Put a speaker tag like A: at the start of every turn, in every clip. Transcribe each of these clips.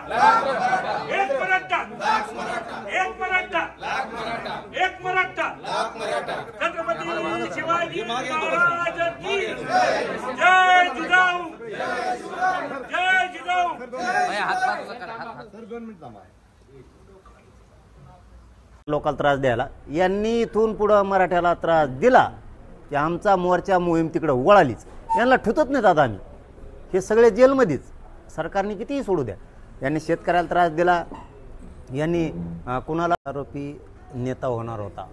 A: एक मराठा, एक मराठा, एक मराठा, छत्रपती शिवाजी महाराज की जय जिजाऊ, जय जिजाऊ।
B: लोकांना त्रास द्यायला यांनी इथून पुढे मराठ्याला त्रास दिला की आमचा मोर्चा मोहीम तिकडे वळालीच। यांना ठुतत नाहीत आता आम्ही, हे सगळे जेलमध्येच, सरकारने कितीही सोडू द्या। यांनी शेतकऱ्याला त्रास दिला, यांनी कुणाला आरोपी नेता होणार होता,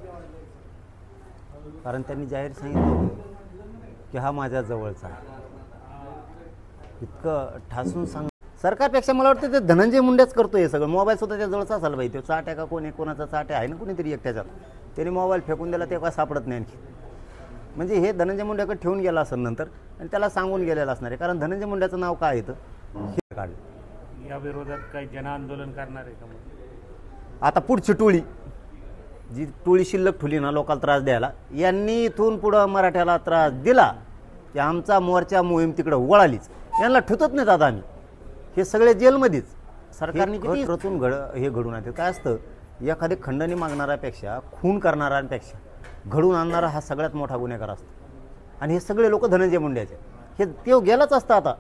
B: कारण त्यांनी जाहीर सांगितलं की हा माझ्या जवळचा। इतकं ठासून सांग सरकारपेक्षा मला वाटतं ते धनंजय मुंडेच करतोय हे सगळं। मोबाईल सुद्धा त्या जवळचा असायला पाहिजे, तो चाट आहे का कोणी, कोणाचा चाट आहे ना कोणीतरी एक त्याच्यात, त्याने मोबाईल फेकून दिला ते काय सापडत नाही आणखी। म्हणजे हे धनंजय मुंडेकडे ठेवून गेला असेल नंतर आणि त्याला सांगून गेलेलं असणार आहे, कारण धनंजय मुंडेचं नाव काय येतं हे काढलं।
A: या विरोधात काही जनआंदोलन करणार आहे का मग?
B: आता पुढची टोळी, जी टोळी शिल्लक ठुली ना लोकांना त्रास द्यायला, यांनी इथून पुढं मराठ्याला त्रास दिला की आमचा मोर्चा मोहीम तिकडे वळालीच। यांना ठुतत नाहीत आता आम्ही, हे सगळे जेलमध्येच, सरकारने किती रचून हे घडून आणते। काय असतं, एखादी खंडणी मागणाऱ्यापेक्षा खून करणाऱ्यांपेक्षा घडून आणणारा हा सगळ्यात मोठा गुन्हेगार असतो। आणि हे सगळे लोक धनंजय मुंडेचे, हे तो गेलाच असता, आता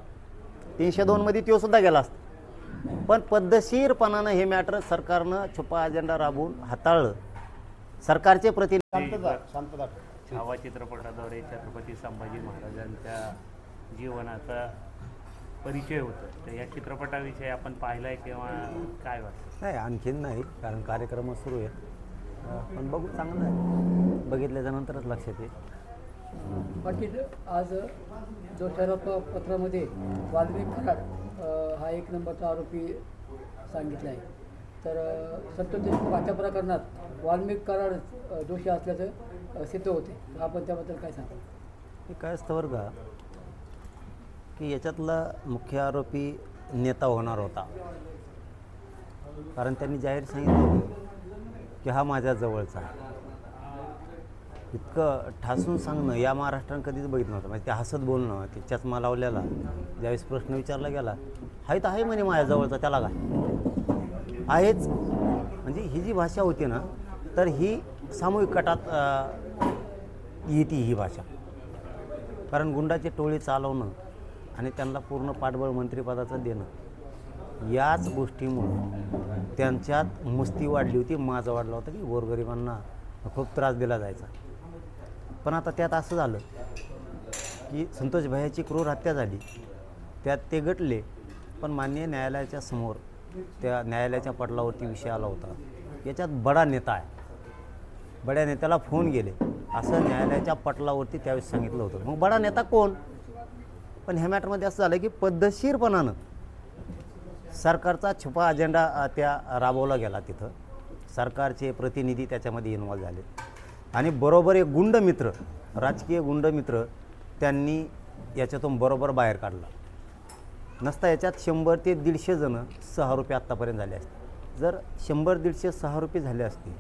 B: 302 मध्ये तो सुद्धा गेला असता, पण पद्धतशीरपणानं हे मॅटर सरकारनं छुपा अजेंडा राबवून हाताळलं। सरकारचे प्रतिनिधी
A: छावा चित्रपटाद्वारे छत्रपती संभाजी महाराजांच्या जीवनाचा परिचय होतो, तर या चित्रपटाविषयी आपण पाहिलाय किंवा काय वाटतं?
B: नाही, आणखीन नाही, कारण कार्यक्रम सुरू आहेत, पण बघू, चांगलं आहे, बघितल्याच्या नंतरच लक्षात येईल।
C: बाकी आज जो ठराव पत्रामध्ये वाल्मिक कराड हा एक नंबरचा आरोपी सांगितला आहे, तर सत्यतेश पाठ्या प्रकरणात वाल्मिक कराड दोषी असल्याचं सिद्ध होते, आपण त्याबद्दल काय सांगता?
B: हे काय असतं बरं का, की याच्यातला मुख्य आरोपी नेता होणार होता, कारण त्यांनी जाहीर सांगितलं की हा माझ्या जवळचा। इतकं ठासून सांगणं या महाराष्ट्रानं कधीच बघितलं नव्हतं। म्हणजे ते हसत बोलणं, ते चष्मा लावलेला, ज्यावेळेस प्रश्न विचारला गेला, हाय तर आहे म्हणे माझ्या जवळचा, त्याला काय आहेच। म्हणजे ही जी भाषा होती ना, तर ही सामूहिक कटात येते ही भाषा, कारण गुंडाची टोळी चालवणं आणि त्यांना पूर्ण पाठबळ मंत्रिपदाचं देणं, याच गोष्टीमुळं त्यांच्यात मस्ती वाढली होती, माझा वाढला होता की गोरगरिबांना खूप त्रास दिला जायचा। पण आता त्यात असं झालं की संतोष भाईची क्रूर हत्या झाली, त्यात ते गटले, पण माननीय न्यायालयाच्या समोर त्या न्यायालयाच्या पटलावरती विषय आला होता, याच्यात बडा नेता आहे, बड्या नेत्याला फोन गेले असं न्यायालयाच्या पटलावरती त्यावेळेस सांगितलं होतं। मग बडा नेता कोण? पण ह्या मॅटरमध्ये असं झालं की पद्धतशीरपणानं सरकारचा छुपा अजेंडा त्या राबवला गेला, तिथं सरकारचे प्रतिनिधी त्याच्यामध्ये इन्व्हॉल्व झाले, आणि बरोबर एक गुंडमित्र, राजकीय गुंडमित्र त्यांनी याच्यातून बरोबर बाहेर काढला। नसता याच्यात 100 ते 150 जण 6 रुपये आत्तापर्यंत झाले असते। जर 100, 150, 6 रुपये झाले असते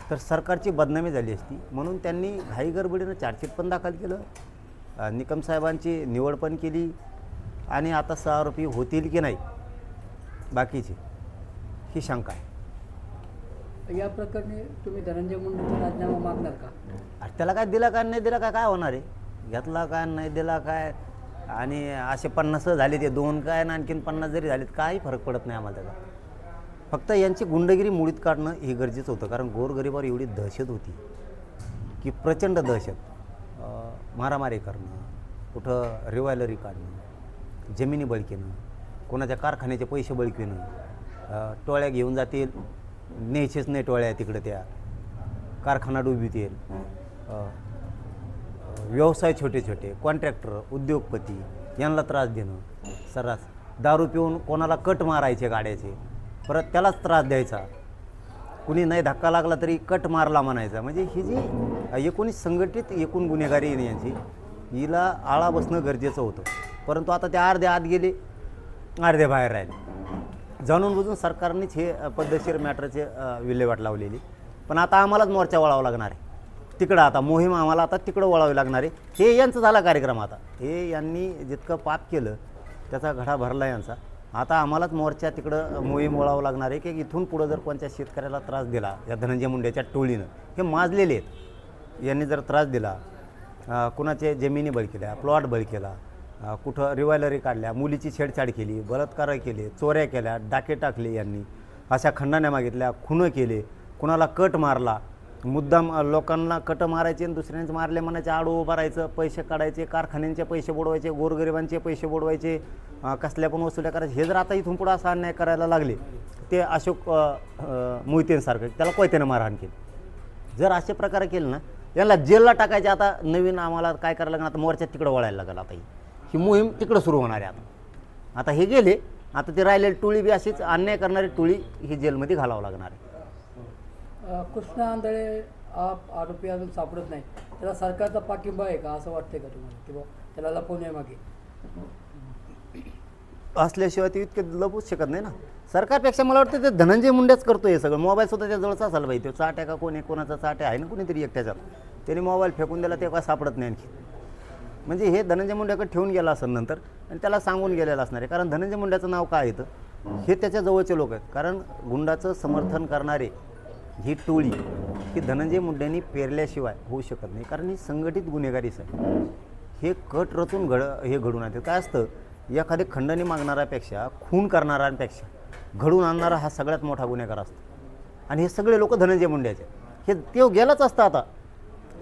B: तर सरकारची बदनामी झाली असती, म्हणून त्यांनी घाईगडबडीनं चार्जशीट पण दाखल केलं, निकम साहेबांची निवड पण केली, आणि आता 6 रुपये होतील की नाही बाकीची ही शंका आहे।
C: या प्रकरणी तुम्ही धनंजय मुंडेचा राजीनामा मागणार का?
B: अरे त्याला काय दिला काय नाही दिला काय होणार आहे, घेतला काय नाही दिला काय, आणि असे 50 झाले ते 2 काय आणि आणखीन 50 जरी झालेत काही फरक पडत नाही आम्हाला त्याचा। फक्त यांची गुंडगिरी मुळीत काढणं हे गरजेचं होतं, कारण गोरगरिबावर एवढी दहशत होती की प्रचंड दहशत, मारामारी करणं, कुठं रिव्हॉल्वरी काढणं, जमिनी बळकीनं, कोणाच्या कारखान्याचे पैसे बळकीनं, टोळ्या घेऊन जातील, न्यायचेच नाही टोळ्या तिकडं, त्या कारखाना डुबीतील, व्यवसाय छोटे छोटे, कॉन्ट्रॅक्टर, उद्योगपती यांना त्रास देणं, सर्रास दारू पिऊन कोणाला कट मारायचे गाड्याचे, परत त्यालाच त्रास द्यायचा, कुणी नाही धक्का लागला तरी कट मारला म्हणायचा। म्हणजे ही जी एकूण संघटित एकूण गुन्हेगारी यांची, हिला आळा बसणं गरजेचं होतं, परंतु आता ते अर्धे आत गेले, अर्धे बाहेर राहिले। जाणून बुजून सरकारनेच हे पद्धतशीर मॅटरचे विल्हेवाट लावलेली, पण आता आम्हालाच मोर्चा वळावा लागणार आहे तिकडं, आता मोहीम आम्हाला आता तिकडं वळावी लागणार आहे। हे यांचा झाला कार्यक्रम, आता हे यांनी जितकं पाप केलं त्याचा घडा भरला यांचा, आता आम्हालाच मोर्चा तिकडं मोहीम वळावं लागणार आहे की इथून पुढं जर कोणत्या शेतकऱ्याला त्रास दिला या धनंजय मुंडेच्या टोळीनं, हे माजलेले आहेत, यांनी जर त्रास दिला, कुणाचे जमिनी बळी केल्या, प्लॉट बळी केला, कुठं रिव्हॉल्वरी काढल्या, मुलीची छेडछाड केली, बलात्कार केले, चोऱ्या केल्या, डाके टाकले, यांनी अशा खंडाण्या मागितल्या, खुनं केले, कुणाला कट मारला, मुद्दाम लोकांना कट मारायचे आणि दुसऱ्यांचे मारले म्हणायचे, आडू उभं राहायचं, पैसे काढायचे, कारखान्यांचे पैसे बुडवायचे, गोरगरिबांचे पैसे बुडवायचे, कसल्या पण वसुल्या करायचे. हे जर आता इथून पुढं असा अन्याय करायला लागले, ते अशोक मोहितेंसारखं त्याला कोयत्यानं मारहाण केली, जर असे प्रकार केले ना, यांना जेलला टाकायचे. आता नवीन आम्हाला काय करायला लागणार, आता मोर्चात तिकडं वळायला लागेल. आता ही मोहीम तिकडं सुरू होणार आहे. आता हे गेले, आता ते राहिलेली टोळी बी अशीच अन्याय करणारी टोळी ही जेलमध्ये घालावं लागणार आहे.
C: कृष्णा आंधळे हा आरोपी अजून सापडत नाही, त्याला सरकारचा पाठिंबा आहे का असं वाटतंय का तुम्हाला, किंवा त्याला लपवण्यामागे
B: असल्याशिवाय ते इतके लपूच शकत नाही ना. सरकारपेक्षा मला वाटतं ते धनंजय मुंडेच करतो हे सगळं. मोबाईल सुद्धा त्या जवळचा असायला पाहिजे. तो चाट्या का कोणी, कोणाचा चाट्या आहे ना कुणीतरी एकट्याच्यात, त्याने मोबाईल फेकून दिला, ते काय सापडत नाही आणखी. म्हणजे हे धनंजय मुंड्याकडे ठेवून गेला असेल नंतर, आणि त्याला सांगून गेलेलं असणार आहे. कारण धनंजय मुंड्याचं नाव काय येतं, हे त्याच्या जवळचे लोक आहेत. कारण गुंडाचं समर्थन करणारे ही टोळी ही धनंजय मुंडेंनी पेरल्याशिवाय होऊ शकत नाही. कारण ही संघटित गुन्हेगारीच आहे. हे कट रचून हे घडून आणते. काय असतं, एखादे खंडणी मागणाऱ्यापेक्षा, खून करणाऱ्यांपेक्षा घडून आणणारा हा सगळ्यात मोठा गुन्हेगार असतो. आणि हे सगळे लोक धनंजय मुंड्याचे. हे तो गेलाच असतं, आता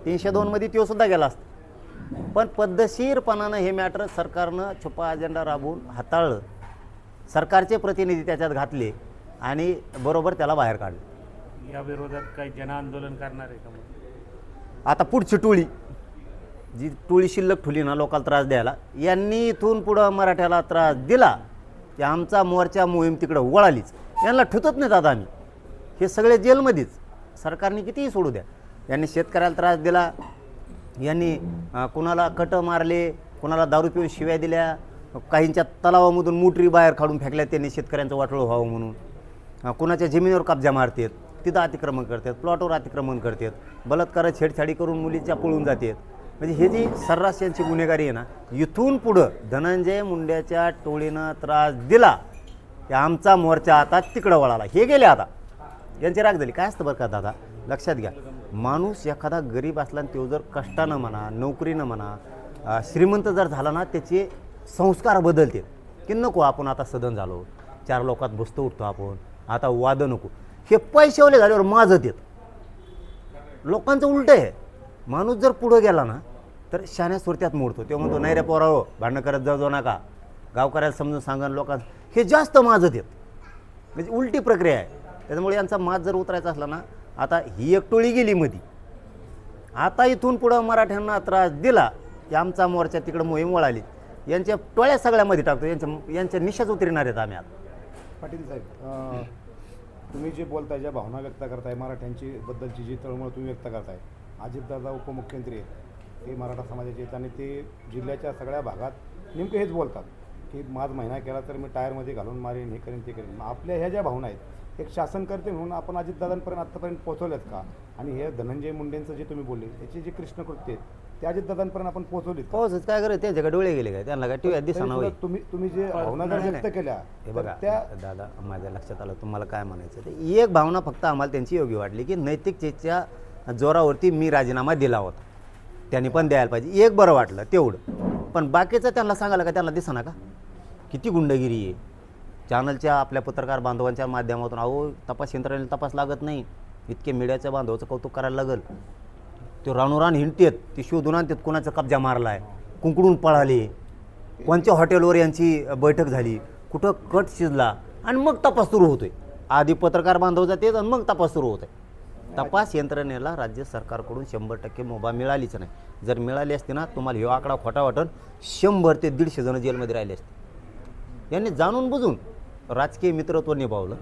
B: 302 तो सुद्धा गेला असता. पण पद्धतशीरपणानं हे मॅटर सरकारनं छुपा अजेंडा राबवून हाताळलं, सरकारचे प्रतिनिधी त्याच्यात घातले आणि बरोबर त्याला बाहेर काढलं.
A: या विरोधात काही जनआंदोलन करणार आहे का मग?
B: आता पुढची टोळी, जी टोळी शिल्लक ठुली ना लोकांना त्रास द्यायला, यांनी इथून पुढं मराठ्याला त्रास दिला की आमचा मोर्चा मोहीम तिकडं वळालीच. यांना ठुतत नाहीत आता आम्ही, हे सगळे जेलमध्येच. सरकारने कितीही सोडू द्या. यांनी शेतकऱ्याला त्रास दिला, यांनी कुणाला कट मारले, कुणाला दारू पिऊन शिव्या दिल्या, काहींच्या तलावामधून मोटरी बाहेर काढून फेकल्या त्यांनी शेतकऱ्यांचं वाटोळं व्हावं म्हणून, कुणाच्या जमिनीवर कब्जा मारतात, तिथं अतिक्रमण करतात, प्लॉटवर अतिक्रमण करतात, बलात्कार छेडछाडी करून मुलीच्या पळून जातात. म्हणजे हे जी सर्रास यांची गुन्हेगारी आहे ना, इथून पुढं धनंजय मुंड्याच्या टोळीनं त्रास दिला की आमचा मोर्चा आता तिकडं वळाला. हे गेले आता, यांची राग झाली. काय असतं बरं का दादा, लक्षात घ्या, माणूस एखादा गरीब असला आणि तो जर कष्टानं म्हणा, नोकरीनं म्हणा, श्रीमंत जर झाला ना, त्याचे संस्कार बदलते की नको आपण आता सदन झालो, 4 लोकात बसतो उठतो आपण, आता वाद नको. हे पैशावले झाल्यावर माझत येत. लोकांचं उलट आहे. माणूस जर पुढं गेला ना तर शाण्या सुरत्यात मोडतो. ते म्हणतो नाही रे पोराओ, भांडणं करत जाऊ नका, गावकऱ्याला समजून सांगा लोकांना, हे जास्त माझत येत. म्हणजे उलटी प्रक्रिया आहे. त्याच्यामुळे यांचा माज जर उतरायचा असला ना, आता ही एक टोळी गेली मधी, आता इथून पुढं मराठ्यांना त्रास दिला की आमचा मोर्चा तिकडं मोहीम वळाली. यांच्या टोळ्या सगळ्यामध्ये टाकतो, यांच्या निशाच उतरणार आहेत आम्ही आता.
D: पाटील साहेब, तुम्ही जे बोलताय, ज्या भावना व्यक्त करताय, मराठ्यांची बद्दलची जी तळमळ तुम्ही व्यक्त करताय, अजितदादा उपमुख्यमंत्री आहेत, ते मराठा समाजाचे आहेत आणि ते जिल्ह्याच्या सगळ्या भागात नेमकं हेच बोलतात की माझ महिना केला तर मी टायरमध्ये घालून मारेन, हे करेन, ते करेन. आपल्या ह्या ज्या भावना आहेत, एक शासनकर्ते म्हणून आपण अजितदादांपर्यंत आत्तापर्यंत पोहोचवल्यात का? आणि हे धनंजय मुंडेंचं जे तुम्ही बोलले, त्याचे जे कृष्णकृत्य आहेत, ते अजितदादांपर्यंत आपण पोहोचवलीत का?
B: पाऊसच काय करत, त्यांच्याकडे डोळे गेले काय, त्यांना काय टीव्ही दिसना होईल.
D: तुम्ही जे भावना जर व्यक्त केल्या,
B: हे बघा
D: त्या
B: दादा, माझ्या लक्षात आलं तुम्हाला काय म्हणायचं ते. एक भावना फक्त आम्हाला त्यांची योग्य वाटली की नैतिकतेच्या जोरावरती मी राजीनामा दिला होता, त्यांनी पण द्यायला पाहिजे. एक बरं वाटलं तेवढं. पण बाकीचं त्यांना सांगायला का, त्यांना दिसना का किती गुंडगिरी आहे. चॅनलच्या आपल्या पत्रकार बांधवांच्या माध्यमातून, अहो तपास यंत्रणेला तपास लागत नाही, इतके मीडियाच्या बांधवाचं कौतुक करायला लागल. ते रानोरान हिंडतेत, ते शोधून आणतात कोणाचा कब्जा मारला आहे, कुंकडून पळाले, कोणत्या हॉटेलवर यांची बैठक झाली, कुठं कट शिजला, आणि मग तपास सुरू होतोय. आधी पत्रकार बांधव जातात आणि मग तपास सुरू होतोय. तपास यंत्रणेला राज्य सरकारकडून 100% मुभा मिळालीच नाही. जर मिळाली असते ना, तुम्हाला हे आकडा खोटा वाटून 100 ते 150 जण जेलमध्ये राहिले असते. यांनी जाणून बुजून राजकीय मित्रत्व निभावलं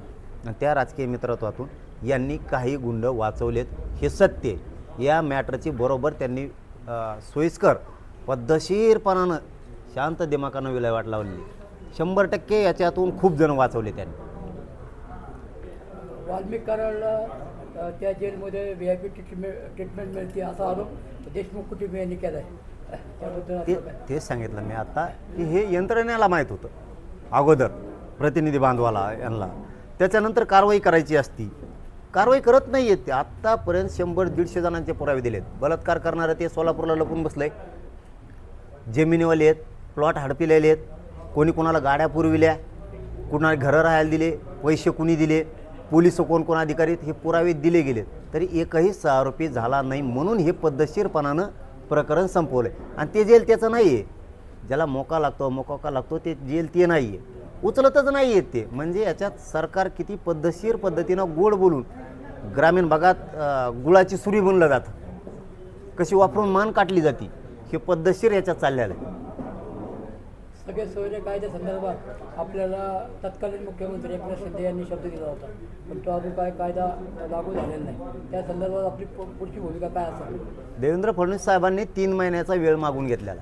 B: आणि त्या राजकीय मित्रत्वातून यांनी काही गुंड वाचवलेत, हे सत्य. या मॅटरची बरोबर त्यांनी सोयीस्कर पद्धतशीरपणानं शांत दिमागानं विल्हेवाट लावलेली. 100% याच्यातून खूप जण वाचवले त्यांनी.
C: वाल्मिक कराडला त्या जेलमध्ये VIP ट्रीटमेंट मिळते असा आरोप देशमुख कुटुंबियांनी केला आहे. त्याबद्दल
B: तेच सांगितलं मी आता की हे यंत्रणेला माहीत होतं अगोदर. प्रतिनिधी बांधवाला यांना, त्याच्यानंतर कारवाई करायची असती. कारवाई करत नाही आहेत ते. आत्तापर्यंत 100-150 जणांचे पुरावे दिलेत. बलात्कार करणारं ते सोलापूरला लपून बसलं आहे. जमिनीवाले आहेत, प्लॉट हडपिलेले आहेत, कोणी कोणाला गाड्या पुरविल्या, कुणाला घरं राहायला दिले, पैसे कुणी दिले, पोलिस कोण अधिकारी हे पुरावे दिले गेलेत. तरी एकही आरोपी झाला नाही म्हणून हे पद्धतशीरपणानं प्रकरण संपवलं आहे. आणि ते जेल त्याचं नाही आहे. ज्याला मोका लागतो ते जेल ते नाही आहे, उचलतच नाही आहेत ते. म्हणजे याच्यात सरकार किती पद्धतशीर पद्धतीनं गोड बोलून ग्रामीण भागात गुळाची सुरी बनलं जातं, कशी वापरून मान काटली जाते, हे पद्धतशीर याच्यात चाललेलं आहे.
C: सगळे सोयरे कायद्या संदर्भात आपल्याला तत्कालीन मुख्यमंत्री एकनाथ शिंदे यांनी शब्द दिला होता, पण तो अजून काय कायदा लागू झालेला नाही. त्या संदर्भात आपली पुढची भूमिका काय असेल?
B: देवेंद्र फडणवीस साहेबांनी 3 महिन्याचा वेळ मागून घेतलेला.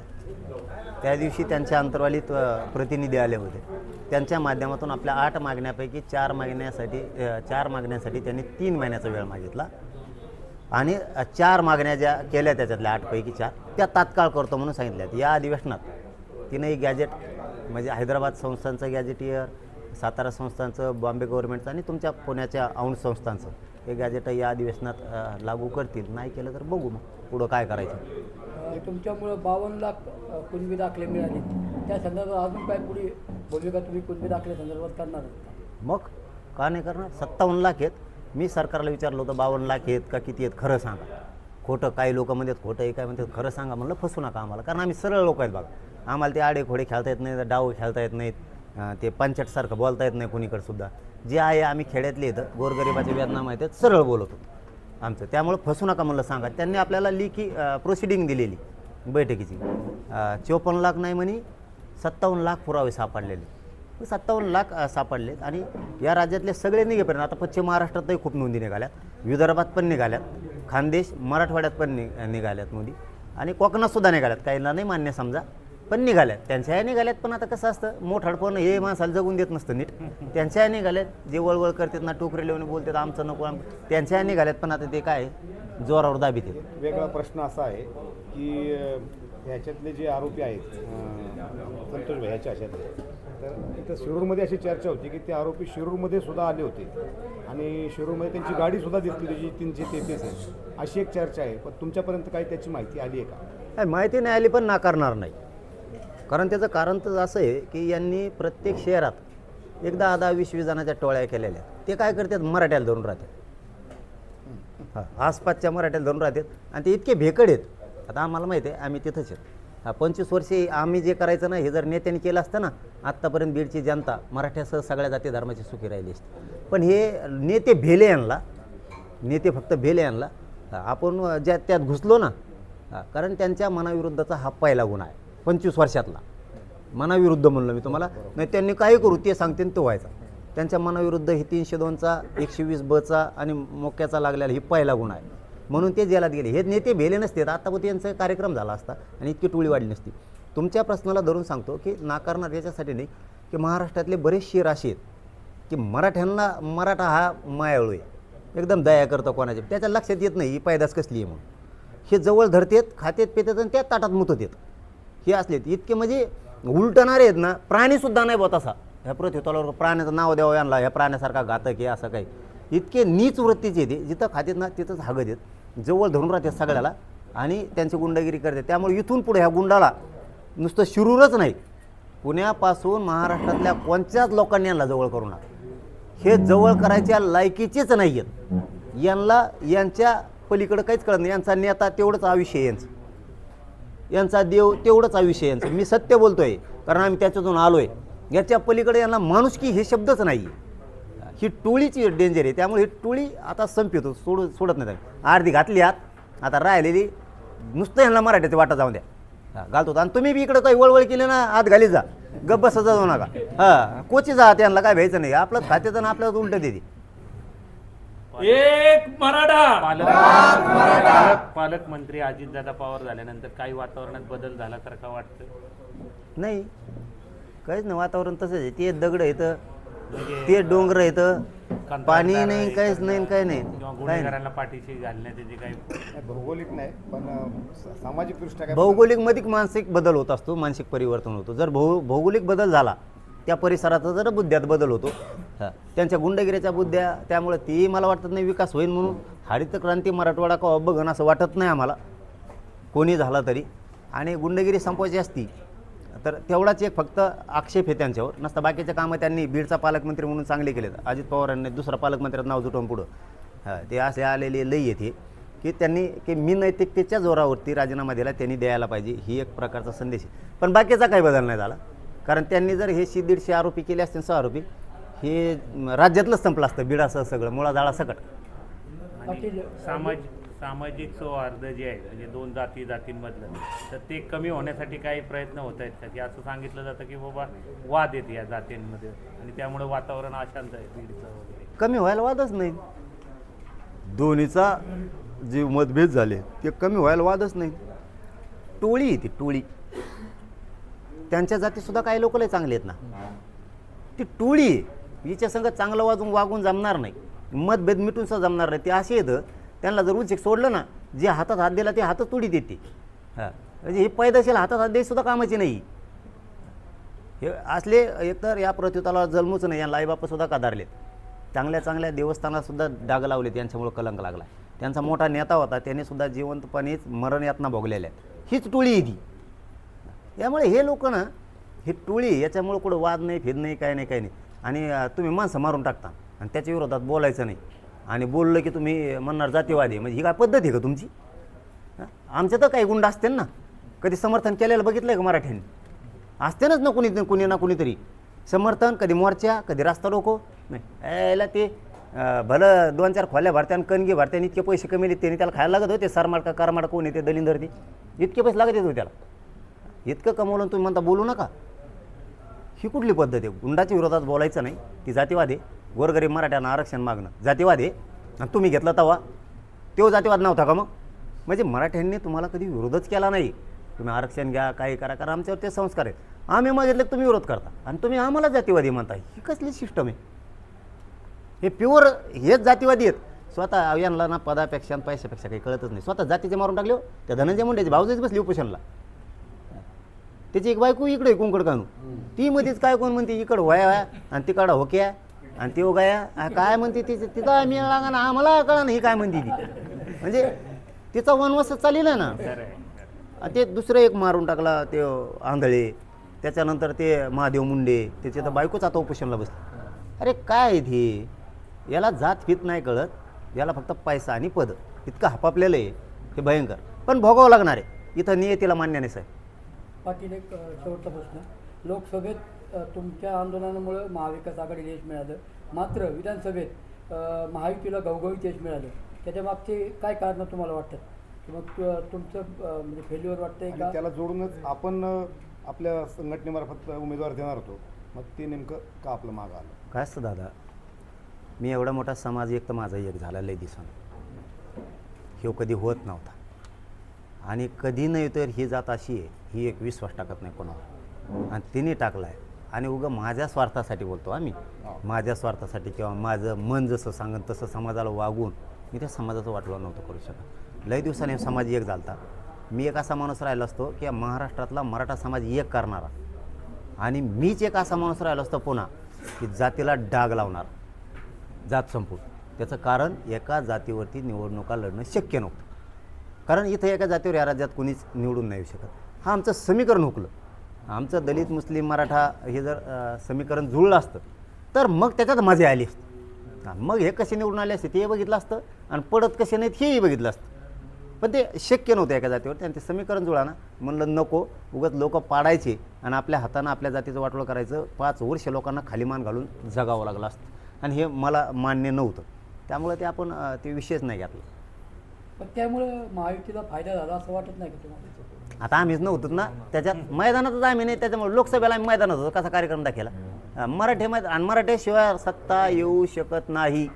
B: त्या दिवशी त्यांच्या अंतर्वालीत प्रतिनिधी आले होते. त्यांच्या माध्यमातून आपल्या 8 मागण्यापैकी 4 मागण्यासाठी त्यांनी 3 महिन्याचा वेळ मागितला. आणि 4 मागण्या ज्या केल्या त्याच्यातल्या 8 पैकी 4 त्या तात्काळ करतो म्हणून सांगितल्यात. या अधिवेशनात 3ही गॅजेट म्हणजे हैदराबाद संस्थांचं गॅजेटियर, सातारा संस्थांचं, बॉम्बे गव्हर्नमेंटचं आणि तुमच्या पुण्याच्या औंध संस्थांचं हे गॅजेट या अधिवेशनात लागू करतील. नाही केलं तर बघू मग पुढं काय करायचं.
C: तुमच्यामुळं 52 लाख कुणबी दाखले मिळाले, त्या संदर्भात अजून काय पुढे भूमिका तुम्ही कुणबी दाखल्या संदर्भात करणार?
B: मग का नाही करणार? 57 लाख आहेत. मी सरकारला विचारलं होतं 52 लाख आहेत का किती आहेत खरं सांगा. खोटं काही लोक म्हणतात खोटं आहे, काय म्हणतात खरं सांगा. म्हणलं फसू नका आम्हाला, कारण आम्ही सरळ लोक आहेत बघा. आम्हाला ते आडे खोडे खेळता येत नाहीत, डाव खेळता येत नाहीत, ते पंचटसारखं बोलता येत नाही कोणीकडे सुद्धा. जे आहे आम्ही खेड्यातले येतं गोरगरिबाच्या वेदना माहिती आहेत, सरळ बोलतो आमचं. त्यामुळं फसू नका म्हणलं सांगा. त्यांनी आपल्याला लेखी प्रोसिडिंग दिलेली बैठकीची. 54 लाख नाही म्हणे, 57 लाख पुरावे सापडलेले. 57 लाख सापडलेत. आणि या राज्यातले सगळे निघेपर्यंत आता पश्चिम महाराष्ट्रातही खूप नोंदी निघाल्यात, विदर्भात पण निघाल्यात, खानदेश मराठवाड्यात पण निघाल्यात नोंदी, आणि कोकणातसुद्धा निघाल्यात. काहींना नाही मान्य समजा, पण निघाल्यात. त्यांच्या ह्या निघाल्यात. पण आता कसं असतं, मोठडपण हे माणसाला जगून देत नसतं नीट. त्यांच्या ह्या निघाल्यात, जे वळवळ करतात ना, टोकरे लिहून बोलतात आमचं नको, त्यांच्या ह्या निघाल्यात. पण आता ते काय जोरावर दाबीत आहेत.
D: वेगळा प्रश्न असा आहे की ह्याच्यातले जे आरोपी आहेत संतोष ह्याच्या ह्याच्यातले, तर इथं शिरूरमध्ये अशी चर्चा होती की ते आरोपी शिरूरमध्ये सुद्धा आले होते आणि शिरूरमध्ये त्यांची गाडीसुद्धा दिसली होती जी 333 आहे, अशी एक चर्चा आहे. पण तुमच्यापर्यंत काही त्याची माहिती आली आहे का?
B: काय माहिती नाही आली, पण नाकारणार नाही. कारण त्याचं कारण तर असं आहे की यांनी प्रत्येक शहरात एक 10-20 जणांच्या टोळ्या केलेल्या. ते काय करतात, मराठ्याला धरून राहतात, आसपासच्या मराठ्याला धरून राहतात. आणि ते इतके भेकड आहेत. आता आम्हाला माहिती आहे, आम्ही तिथंच आहेत. 25 वर्षे आम्ही जे करायचं ना, हे जर नेत्यांनी केलं असतं ना, आत्तापर्यंत बीडची जनता मराठ्यासह सगळ्या जाती धर्माची सुखी राहिली असते. पण हे नेते भेले यांना, नेते फक्त भेले यांना आपण ज्या त्यात घुसलो ना, कारण त्यांच्या मनाविरुद्धचा हा पहिला गुन्हा आहे 25 वर्षातला. मनाविरुद्ध म्हणलं मी तुम्हाला, नाही त्यांनी काही करू ते सांगतील तो व्हायचा. त्यांच्या मनाविरुद्ध ही 302चा 120B आणि मोक्याचा लागलेला ही पहिला गुन्हा आहे. म्हणून ते जेलात गेले. हे नेते भेले नसते आता पण त्यांचा कार्यक्रम झाला असता आणि इतकी टोळी वाढली नसती. तुमच्या प्रश्नाला धरून सांगतो की नाकारणार याच्यासाठी नाही की महाराष्ट्रातले बरेचसे राशी आहेत की मराठ्यांना, मराठा हा मायाळू आहे, एकदम दया करतो कोणाचे, त्याच्या लक्षात येत नाही ही पैदास कसली आहे म्हणून. हे जवळ धरतेत, खातेत, पेतेत आणि त्या ताटात मुतत येत. हे असलेत इतके म्हणजे उलटणारे आहेत ना, प्राणीसुद्धा नाही बघ तसा. ह्या पृथ्वीतलावर प्राण्याचं नाव द्यावं यांना, ह्या प्राण्यासारखा घातक आहे असं काही. इतके नीच वृत्तीचे ते, जिथं खातेत ना तिथंच हागत आहेत, जवळ धरून राहतात सगळ्याला आणि त्यांची गुंडगिरी करतात. त्यामुळे इथून पुढे ह्या गुंडाला नुसतं शिरूरच नाही, पुण्यापासून महाराष्ट्रातल्या कोणत्याच लोकांनी यांना जवळ करू नका. हे जवळ करायच्या लायकीचेच नाही आहेत. यांना यांच्या पलीकडं काहीच कळत नाही. यांचा नेता तेवढंच आयुष्य यांचं, यांचा देव तेवढंच आयुष्य यांचं. मी सत्य बोलतो आहे कारण आम्ही त्याच्यातून आलो आहे. याच्या पलीकडे यांना माणुसकी हे शब्दच नाही. ही टोळीची डेंजर आहे. त्यामुळे ही टोळी आता संपतो, सोडत नाही. अर्धी घातली आत, आता राहिलेली नुसतं यांना मराठीचे वाटा जाऊन द्या घालतो. आणि तुम्ही बी इकडं काही वळवळ केली ना, आत घाली जा, गप्प बसा जाऊ नका. हां, कोची जा, यांना काय भ्यायचं नाही. आपलं खात्याचं ना आपल्याला उलटं देते.
E: एक मराठा.
A: पालकमंत्री अजितदादा पवार झाल्यानंतर काही वातावरणात बदल झाला तर का वाटतं?
B: नाही, काहीच नाही. वातावरण तसंच आहे. ते दगड येतं, ते डोंगर येतं, पाणी नाही, काहीच नाही, काही नाही.
A: गुन्हेगारांना पाठीशी घालण्यात जे काही
D: भौगोलिक नाही पण सामाजिक दृष्ट्या काय
B: भौगोलिक मध्ये मानसिक बदल होत असतो, मानसिक परिवर्तन होतं. जर भौगोलिक बदल झाला त्या परिसराचा जर बुद्ध्यात बदल होतो. त्यांच्या गुंडगिरीच्या बुद्ध्या, त्यामुळे ती मला वाटत नाही विकास होईल म्हणून. हरित क्रांती मराठवाडा का बघन असं वाटत नाही आम्हाला कोणी झाला तरी. आणि गुंडगिरी संपवायची असती तर तेवढाच एक फक्त आक्षेप आहे त्यांच्यावर, नसता बाकीचे कामं त्यांनी बीडचा पालकमंत्री म्हणून चांगले केलेत. अजित पवार यांनी दुसरा पालकमंत्र्याचं नाव जुटवून पुढं ते असे आलेले लई येते की त्यांनी की मी नैतिकतेच्या जोरावरती राजीनामा दिला, त्यांनी द्यायला पाहिजे, ही एक प्रकारचा संदेश आहे. पण बाकीचा काही बदल नाही झाला, कारण त्यांनी जर हे 100-150 आरोपी केले असते, 6 आरोपी, हे राज्यातलंच संपलं असतं बिडासह सगळं मुळाजाळा सकट.
C: पाटील
A: सामाजिक सौहार्द जे आहे म्हणजे 2 जातींमधलं, तर ते कमी होण्यासाठी काही प्रयत्न होत आहेत का? की असं सांगितलं जातं की बाबा वाद येते या जातींमध्ये आणि त्यामुळे वातावरण अशांत आहे बीडचं वगैरे.
B: कमी व्हायला वादच नाही. दोन्हीचा जे मतभेद झाले ते कमी व्हायला वादच नाही. टोळी ती टोळी, त्यांच्या जातीसुद्धा काही लोक लय चांगले आहेत ना. ती टोळी हिच्या संगत चांगलं वागून जमणार नाही, मतभेद मिटून सुद्धा जमणार नाही. ते असे येतं त्यांना जर उचित सोडलं ना, जे हातात हात दिला ते हातात तोडीत येते. म्हणजे हे पैदाशील हातात हात द्यायसुद्धा कामाचे नाही. हे असले एकतर या प्रत्युताला जन्मूच नाही, यांना आईबापसुद्धा कादारलेत. चांगल्या चांगल्या देवस्थानातसुद्धा डाग लावलेत, यांच्यामुळे कलंक लागला. त्यांचा मोठा नेता होता, त्यानेसुद्धा जिवंतपणेच मरण यातना भोगलेल्या आहेत. हीच टोळी आहे ती. त्यामुळे हे लोक ना, ही टोळी, याच्यामुळे कुठं वाद नाही, फेद नाही, काय नाही. आणि तुम्ही माणसं मारून टाकता आणि त्याच्या विरोधात बोलायचं नाही, आणि बोललं की तुम्ही म्हणणार जातीवादी. म्हणजे ही काय पद्धत आहे का तुमची? आमच्या तर काही गुंड असते ना, कधी समर्थन केलेलं बघितलं आहे का मराठ्यांनी? असतेनच ना कुणी ना कुणीतरी समर्थन, कधी मोर्चा, कधी रास्ता रोको नाही. याला ते भलं 2-4 खोल्या भरत्यान, कणगी भरत्यान, इतके पैसे कमी त्यांनी त्याला खायला लागत होते. सरमाड का करमाड कोण येते दलिंदर, ते इतके पैसे लागत होते त्याला. इतकं कमवलं तुम्ही म्हणता बोलू नका. ही कुठली पद्धत आहे? गुंडाच्या विरोधात बोलायचं नाही, ती जातीवाद आहे. गोरगरीब मराठ्यांना आरक्षण मागणं जातीवाद आहे. आणि तुम्ही घेतला तवा तो जातीवाद नव्हता का? मग म्हणजे मराठ्यांनी तुम्हाला कधी विरोधच केला नाही. तुम्ही आरक्षण घ्या, काही करा, कारण आमच्यावर ते संस्कार आहेत. आम्ही मागितलं की तुम्ही विरोध करता आणि तुम्ही आम्हाला जातीवादी म्हणता. ही कसली सिस्टम आहे? हे प्युअर हेच जातीवादी आहेत. स्वतः यांना ना पदापेक्षा पैशापेक्षा काही कळतच नाही. स्वतः जातीचे मारून टाकले. त्या धनंजय मुंडेची भाऊजाईच बसली उपोषणला. त्याची एक बायको इकडे कुंकड कानू, ती मध्येच काय कोण म्हणते इकडं व्हाया आणि तिकडं होक्या आणि ती गाया काय म्हणते तिचा आम्ही लागा ना, आम्हाला कळा ना ही काय म्हणते ती. म्हणजे तिचा वनवासच चाललेला ना. ते दुसरं एक मारून टाकला ते आंधळे, त्याच्यानंतर ते महादेव मुंडे, त्याची तर बायकोच आता उपोषणला बसली. अरे काय आहे ती? याला जात फित नाही कळत, याला फक्त पैसा आणि पद इतकं हापापलेलं आहे. हे भयंकर, पण भोगावं लागणार आहे. इथं नियतीला मान्य नाही साहेब.
C: पाटील, एक शेवटचा प्रश्न. लोकसभेत तुमच्या आंदोलनामुळे महाविकास आघाडीला यश मिळालं, मात्र विधानसभेत महायुतीला घवघवीत यश मिळालं. त्याच्या मागचे काय कारणं तुम्हाला वाटतात? की मग तुमचं म्हणजे फेल्युअर वाटतंय का?
D: त्याला जोडूनच आपण आपल्या संघटनेमार्फत उमेदवार देणार होतो, मग ते नेमकं का आपलं मागं आलं?
B: काय असतं दादा, मी एवढा मोठा समाज एक तर माझा एक झाला लय दिसून, हे कधी होत नव्हता. आणि कधी नाही तर ही जात अशी आहे, ही एक विश्वास टाकत नाही कोणावर, आणि तिने टाकला आहे. आणि उगं माझ्या स्वार्थासाठी बोलतो आम्ही, माझ्या स्वार्थासाठी किंवा माझं मन जसं सांगन तसं समाजाला वागून मी त्या समाजाचं वाटलं नव्हतं करू शकत. लय दिवसाने समाज एक झालता. मी एक असा माणूस राहिला असतो की महाराष्ट्रातला मराठा समाज एक करणारा, आणि मीच एक असा माणूस राहिला असतो पुन्हा की जातीला डाग लावणार, जात संपून. त्याचं कारण एका जातीवरती निवडणुका लढणं शक्य नव्हतं. कारण इथं एका जातीवर या राज्यात कोणीच निवडून नाही येऊ शकत. हा आमचं समीकरण हुकलं. आमचं दलित मुस्लिम मराठा हे जर समीकरण जुळलं असतं तर मग त्याच्यात मजा आली असती. मग हे कसे निवडून आले असते ते बघितलं असतं, आणि पडत कसे नाहीत हेही बघितलं असतं. पण ते शक्य नव्हतं एका जातीवर. त्यांनी ते समीकरण जुळाना म्हणलं नको, उगाच लोक पाडायचे आणि आपल्या हातानं आपल्या जातीचं वाटोळं करायचं. 5 वर्ष लोकांना खालीमान घालून जगावं लागलं असतं, आणि हे मला मान्य नव्हतं. त्यामुळे ते आपण ते विषयच नाही घेतला.
C: पण त्यामुळे महायुतीला फायदा झाला असं वाटत नाही का तुम्हाला?
B: आता आम्हीच नव्हतोच ना त्याच्यात, मैदानातच आम्ही नाही. त्याच्यामुळे लोकसभेला आम्ही मैदानात होतो. कसा कार्यक्रम दाखवला मराठी मैदान, आणि मराठीशिवाय सत्ता येऊ शकत नाही.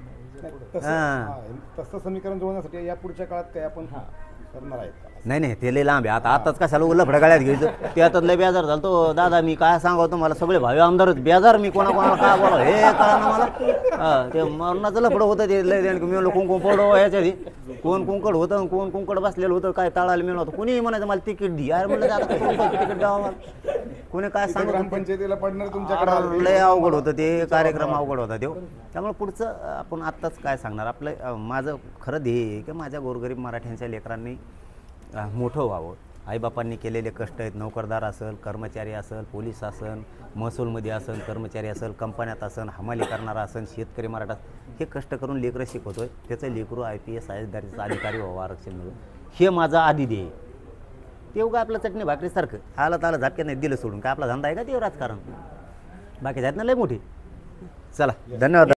D: तसं समीकरण जुळवण्यासाठी या पुढच्या काळात काय आपण करणार आहेत का?
B: नाही नाही ते लय लांब आहे. आताच कशाला लफड्या गाड्यात घ्यायचं त्यातच लय बेजार झालं तो दादा. मी काय सांगावं तुम्हाला, सगळे भावी आमदारच बेजार. मी कोणाकोणाला काय बोला हे कळा ना मला. ते मरणाचं लफडं होतं ते लय. मी म्हणलं कुंकुम पडो ह्याच्या आधी कोण कुंकड होतं कोण कुंकड बसलेलं होतं काय तळायला मिळलं होतं. कुणी म्हणायचं मला तिकीट दे यार. म्हणलं आता तिकीट द्यावं मला. कोणी काय
D: तिथं
B: सांगत
D: ग्रामपंचायतीला पडणार तुमच्याकडे.
B: लय अवघड होतं ते कार्यक्रम, अवघड होता तो. त्यामुळे पुढचं आपण आत्ताच काय सांगणार. आपलं माझं खरं ध्येय आहे की माझ्या गोरगरीब मराठ्यांच्या लेकरांनी मोठं व्हावं. आईबापांनी केलेले कष्ट आहेत. नोकरदार असेल, कर्मचारी असेल, पोलीस असेल, महसूलमध्ये असेल कर्मचारी असेल, कंपन्यात असेल, हमाली करणारा असेल, शेतकरी मराठा, हे कष्ट करून लेकरं शिकवतोय. त्याचं लेकरू IPS अधिकारी व्हावं, आरक्षण मिळून, हे माझं आधी ध्येय. ते उगा आपलं चटणी भाकरीसारखं आलं झटके नाही दिलं सोडून काय आपला धंदा आहे का ते राजकारण. बाकी आहेत ना लय मोठी. चला धन्यवाद.